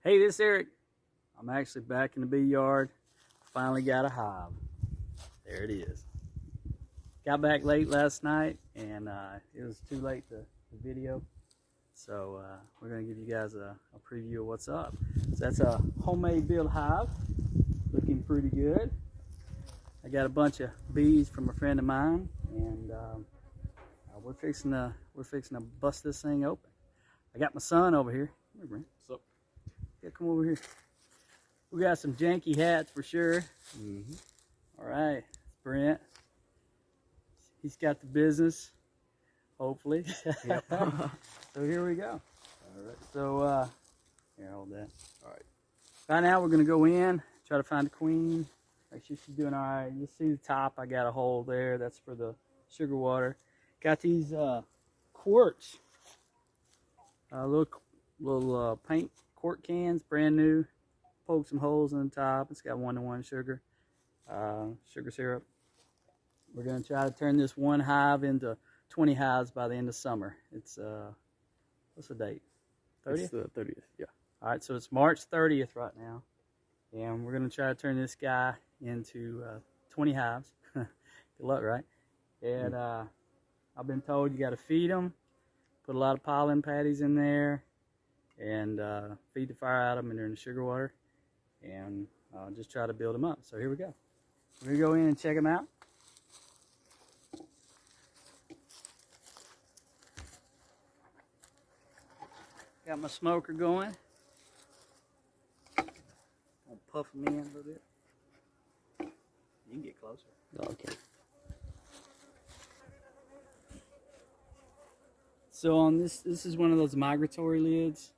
Hey, this is Eric. I'm actually back in the bee yard. Finally got a hive. There it is. Got back late last night and it was too late to video. So we're going to give you guys a preview of what's up. So that's a homemade built hive. Looking pretty good. I got a bunch of bees from a friend of mine, and we're fixing to bust this thing open. I got my son over here. Come here, Brent. What's up? Yeah, come over here. We got some janky hats for sure. All right, Brent. He's got the business, hopefully. Yep. So here we go. All right. So here, hold that. All right. Right now we're gonna go in, try to find the queen. Make sure she's doing all right. You see the top? I got a hole there. That's for the sugar water. Got these quartz, little paint quart cans, brand new. Poke some holes in the top. It's got 1-to-1 sugar, sugar syrup. We're gonna try to turn this one hive into 20 hives by the end of summer. It's what's the date? 30th? It's the 30th. Yeah. All right, so it's March 30th right now, and we're gonna try to turn this guy into 20 hives. Good luck, right? And I've been told you got to feed them, put a lot of pollen patties in there, and feed the fire out of them, and they're in the sugar water, and just try to build them up. So here we go. We're gonna go in and check them out. Got my smoker going. I'll puff them in a little bit. You can get closer. Okay. So on this is one of those migratory lids.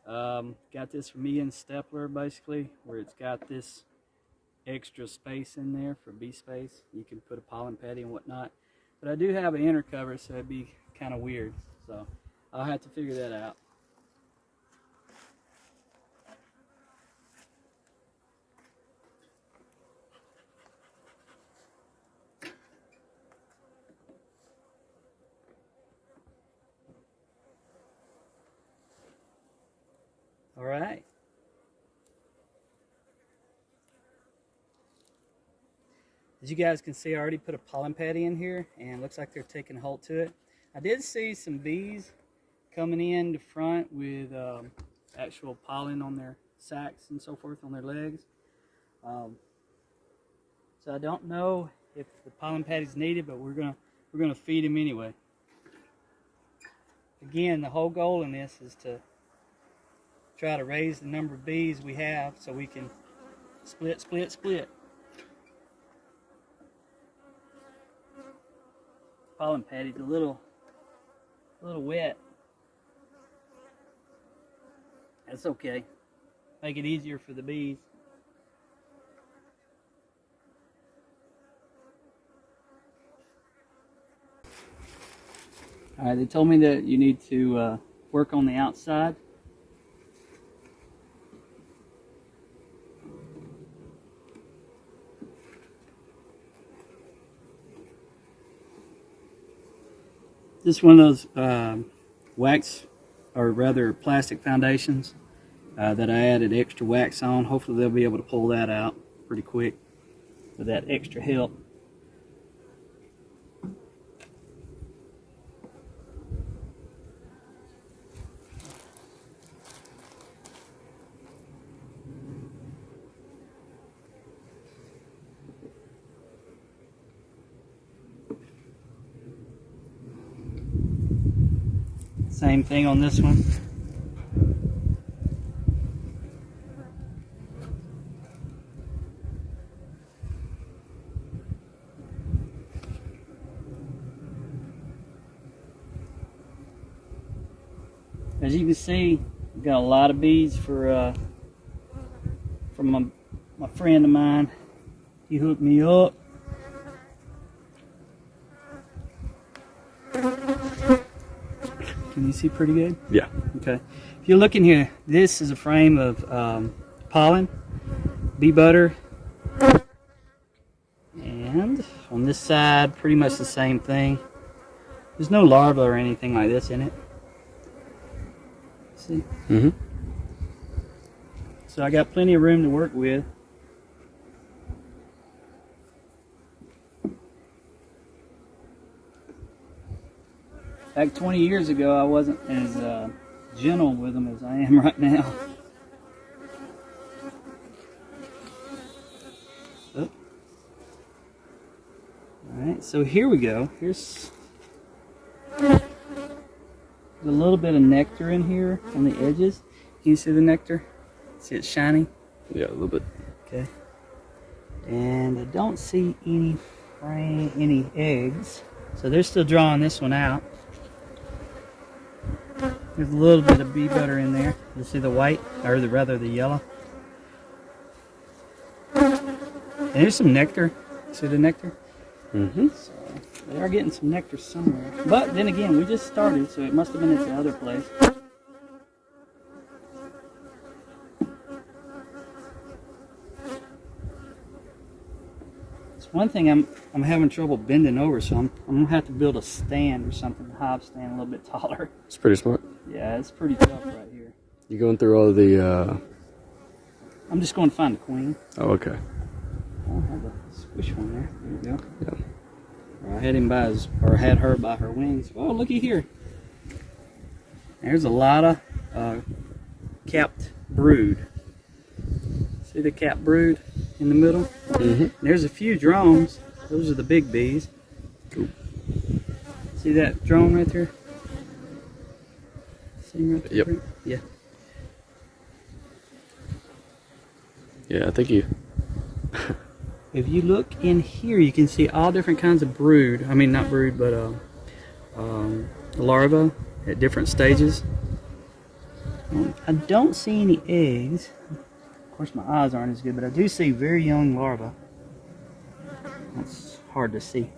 Got this from Ian Stepler, basically, where it's got this extra space in there for bee space. You can put a pollen patty and whatnot. But I do have an inner cover, so it'd be kind of weird. So I'll have to figure that out. All right. As you guys can see, I already put a pollen patty in here, and it looks like they're taking hold to it. I did see some bees coming in the front with actual pollen on their sacks and so forth on their legs. So I don't know if the pollen patty's needed, but we're gonna feed them anyway. Again, the whole goal in this is to try to raise the number of bees we have so we can split. Pollen patty's a little wet. That's okay. Make it easier for the bees. All right, they told me that you need to work on the outside. This is one of those wax, or rather plastic foundations that I added extra wax on. Hopefully they'll be able to pull that out pretty quick with that extra help. Same thing on this one. As you can see, we've got a lot of bees from my friend of mine. He hooked me up. Can you see pretty good? Yeah. Okay. If you look in here, this is a frame of pollen, bee butter, and on this side, pretty much the same thing. There's no larva or anything like this in it. See? So I got plenty of room to work with. Back 20 years ago, I wasn't as gentle with them as I am right now. Oh. Alright, so here we go. Here's a little bit of nectar in here on the edges. Can you see the nectar? See it's shiny? Yeah, a little bit. Okay. And I don't see any eggs. So they're still drawing this one out. There's a little bit of bee butter in there. You see the white, or rather the yellow. And here's some nectar. See the nectar? Mm-hmm. So they are getting some nectar somewhere. But then again, we just started, so it must have been at the other place. It's one thing I'm having trouble bending over, so I'm gonna have to build a stand or something, a hive stand a little bit taller. It's pretty smart. Yeah, it's pretty tough right here. You going through all the I'm just going to find the queen. Oh, okay. I'll have a squish one there. There you go. Yeah. I had him by his, or had her by her wings. Oh, looky here. There's a lot of capped brood. See the capped brood in the middle? Mm-hmm. There's a few drones. Those are the big bees. Cool. See that drone right there? See him right there? Yep. Yeah. Yeah, I think you. If you look in here, you can see all different kinds of brood. I mean, not brood, but larvae at different stages. I don't see any eggs. Of course, my eyes aren't as good, but I do see very young larvae. That's hard to see.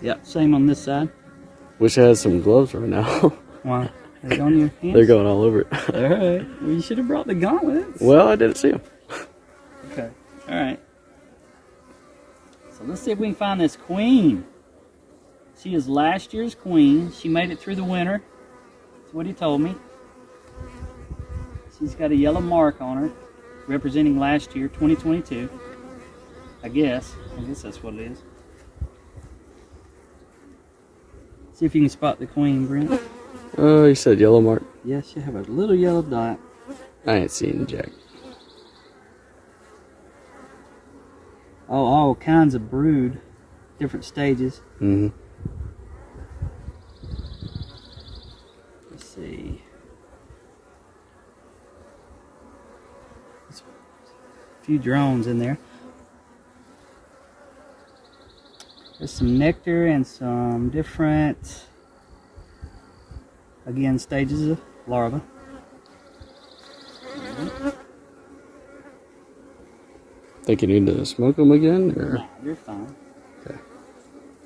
Yep, same on this side. Wish I had some gloves right now. Why? Are they on your hands? They're going all over it. Alright. Well, you should have brought the gauntlets. Well, I didn't see them. Okay. Alright. So let's see if we can find this queen. She is last year's queen. She made it through the winter. That's what he told me. She's got a yellow mark on her, representing last year, 2022. I guess that's what it is. See if you can spot the queen, Brent. Oh, you said yellow mark? Yes, you have a little yellow dot. I ain't seen Jack. Oh, all kinds of brood, different stages. Mm-hmm. Let's see. There's a few drones in there. There's some nectar and some different, again, stages of larvae. Think you need to smoke them again, or? Nah, you're fine. Okay.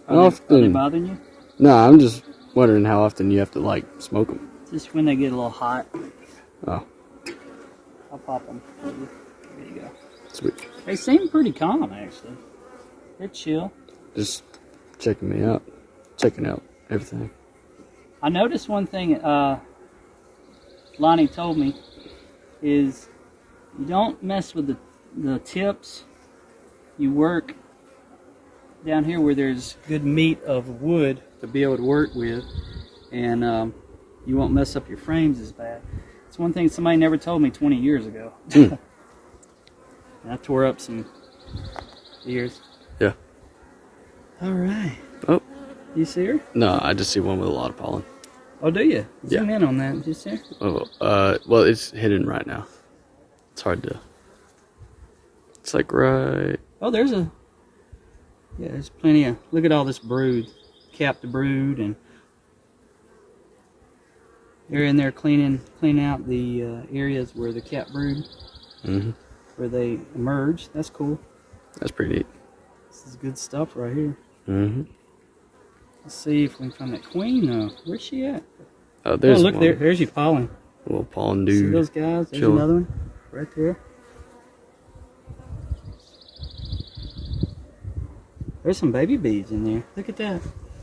How often? Are they bothering you? No, I'm just wondering how often you have to like smoke them. Just when they get a little hot. Oh. I'll pop them for you. There you go. Sweet. They seem pretty calm, actually. They're chill. Just checking me out. Checking out everything. I noticed one thing Lonnie told me is you don't mess with the tips. You work down here where there's good meat of wood to be able to work with, and you won't mess up your frames as bad. It's one thing somebody never told me 20 years ago. And I tore up some ears. Yeah. All right. Oh. You see her? No, I just see one with a lot of pollen. Oh, do you? Yeah. Zoom in on that. Did you see her? Oh, well, it's hidden right now. It's hard to. It's like right. Oh, there's a. Yeah, there's plenty of. Look at all this brood, capped brood, and they're in there cleaning out the areas where the capped brood, where they emerge. That's cool. That's pretty neat. This is good stuff right here. Let's see if we can find that queen though. Where's she at? Oh, there's look one. there. There's your pollen. A little pollen dude. See those guys? There's chilling. another one right there. There's some baby bees in there. Look at that.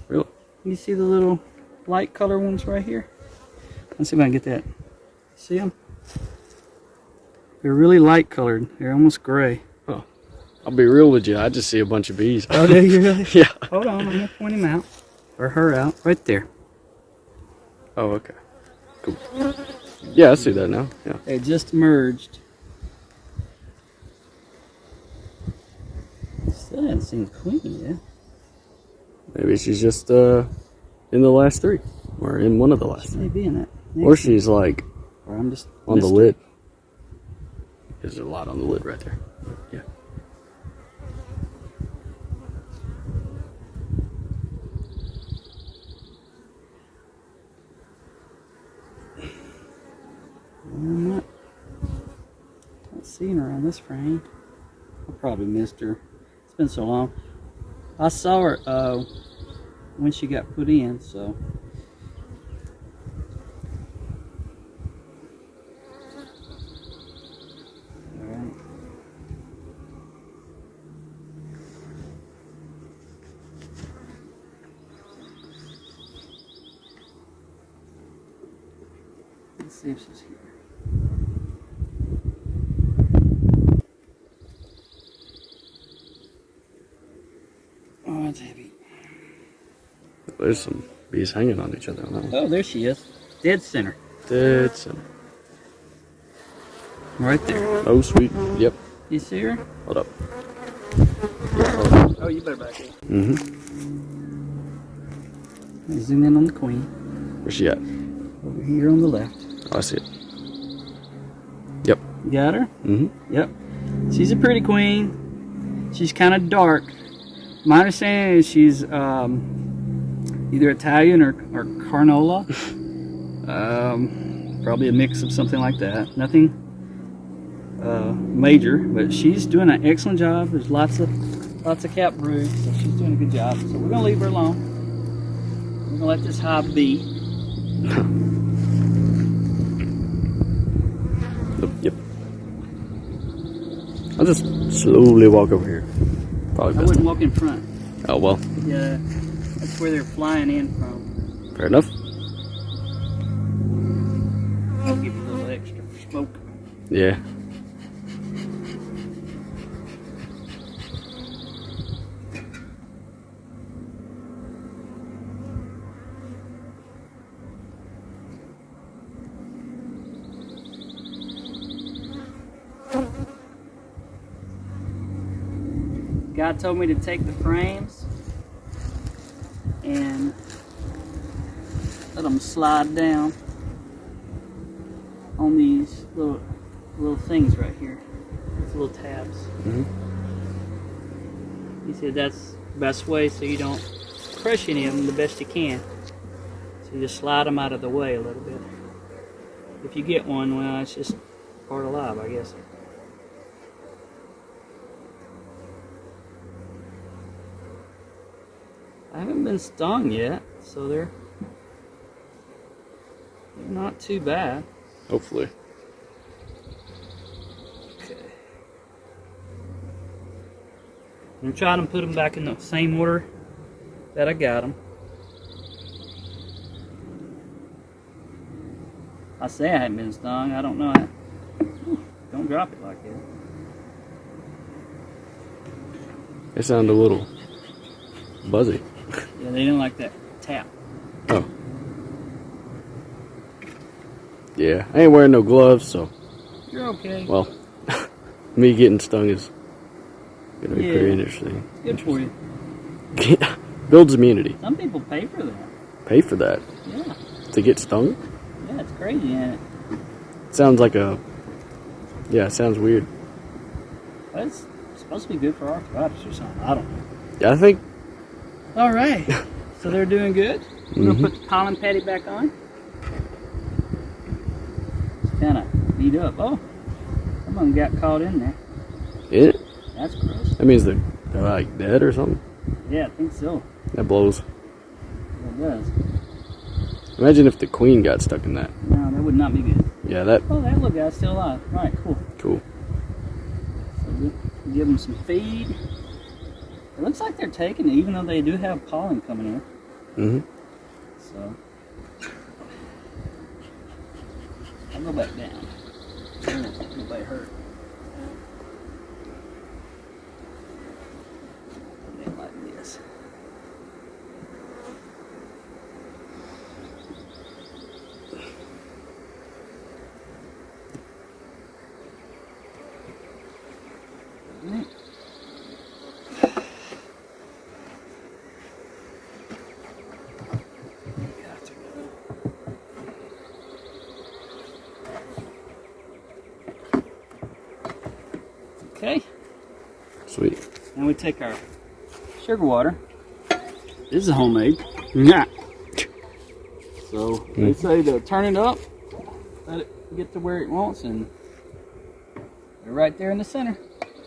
Really? You see the little light color ones right here? Let's see if I can get that. See them? They're really light colored. They're almost gray. Oh, I'll be real with you. I just see a bunch of bees. Oh, do you really? Yeah. Hold on, I'm gonna point him out. Or her out. Right there. Oh, okay. Cool. Yeah, I see that now. Yeah. They just merged. Still hasn't seen the queen yet. Maybe she's just in the last 3. Or in one of the last She 3. may be in that. Or she's like Or I'm just on the lid. There's a lot on the lid right there. Yeah. I'm not seeing her on this frame. I probably missed her. It's been so long. I saw her when she got put in, so. Alright. Let's see if she's here. Oh, it's heavy. There's some bees hanging on each other on that one. Oh, there she is. Dead center. Dead center. Right there. Oh, sweet. Yep. You see her? Hold up. Yeah, hold up. Oh, you better back in. Mm-hmm. Zoom in on the queen. Where's she at? Over here on the left. Oh, I see it. Yep. You got her? Mm-hmm. Yep. She's a pretty queen. She's kind of dark. My understanding is she's either Italian or Carnola. Probably a mix of something like that. Nothing major, but she's doing an excellent job. There's lots of cap broods, so she's doing a good job. So we're gonna leave her alone. We're gonna let this hive be. Yep. I'll just slowly walk over here. Probably I best. wouldn't walk in front. Oh, well. Yeah, that's where they're flying in from. Fair enough. I'll give you a little extra smoke. Yeah. Guy told me to take the frames and let them slide down on these little things right here. These little tabs. Mm-hmm. He said that's the best way so you don't crush any of them the best you can. So you just slide them out of the way a little bit. If you get one, well, it's just part of life, I guess. I haven't been stung yet, so they're not too bad. Hopefully. Okay. I'm trying to put them back in the same order that I got them. I say I haven't been stung. I don't know. Don't drop it like that. They sound a little buzzy. Yeah, they didn't like that tap. Oh. Yeah, I ain't wearing no gloves, so. You're okay. Well, me getting stung is gonna be Yeah. pretty interesting. Good for you. Builds immunity. Some people pay for that. Pay for that Yeah. to get stung? Yeah, it's crazy, ain't it? Sounds like a. Yeah, it sounds weird. But it's supposed to be good for arthritis or something. I don't know. Yeah, I think. All right. So they're doing good. We're Mm-hmm. gonna put the pollen patty back on. It's kind of beat up. Oh, someone got caught in there. Yeah, That's gross. that means they're like dead or something. Yeah, I think so. That blows. It does. Imagine if the queen got stuck in that. No, that would not be good. Yeah, that. Oh, that little guy's still alive. All right, cool. Cool. So we give them some feed. It looks like they're taking it, even though they do have pollen coming in. Mm-hmm. So I'll go back down. Nobody hurt. Like this. Right. Okay. Sweet. Now we take our sugar water. This is homemade. Yeah. So they say to turn it up, let it get to where it wants, and they're right there in the center.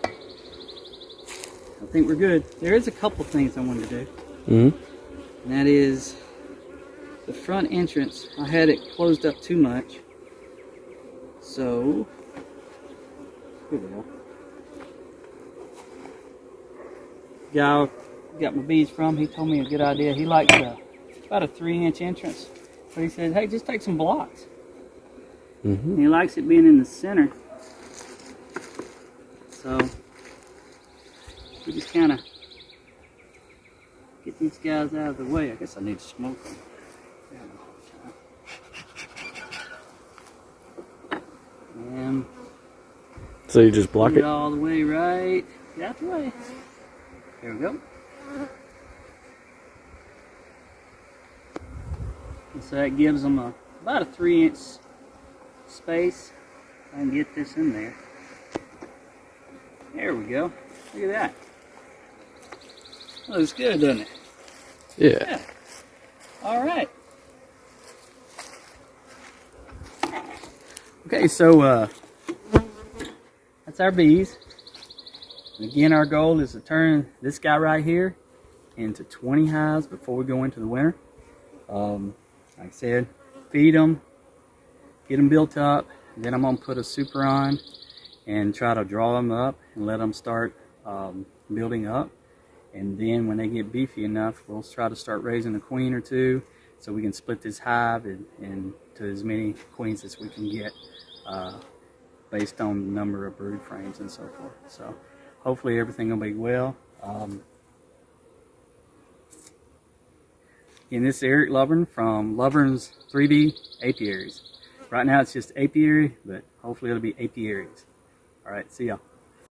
I think we're good. There is a couple things I wanted to do. Mm-hmm. And that is the front entrance. I had it closed up too much. So, here we go. Guy I got my bees from, he told me a good idea. He likes about a 3-inch entrance. But he said, hey, just take some blocks. Mm-hmm. And he likes it being in the center. So, we just kind of get these guys out of the way. I guess I need to smoke them. And So you just block put it? all the way right. Get out the way. There we go. And so that gives them about a 3-inch space. I can get this in there. There we go. Look at that. Looks good, doesn't it? Yeah. All right. Okay, so that's our bees. Again, our goal is to turn this guy right here into 20 hives before we go into the winter. Like I said, feed them, get them built up. Then I'm going to put a super on and try to draw them up and let them start building up. And then when they get beefy enough, we'll try to start raising a queen or two so we can split this hive into as many queens as we can get based on the number of brood frames and so forth. So hopefully everything will be well. And this is Eric Lovern from Lovern's 3D Apiaries. Right now it's just apiary, but hopefully it'll be apiaries. All right, see y'all.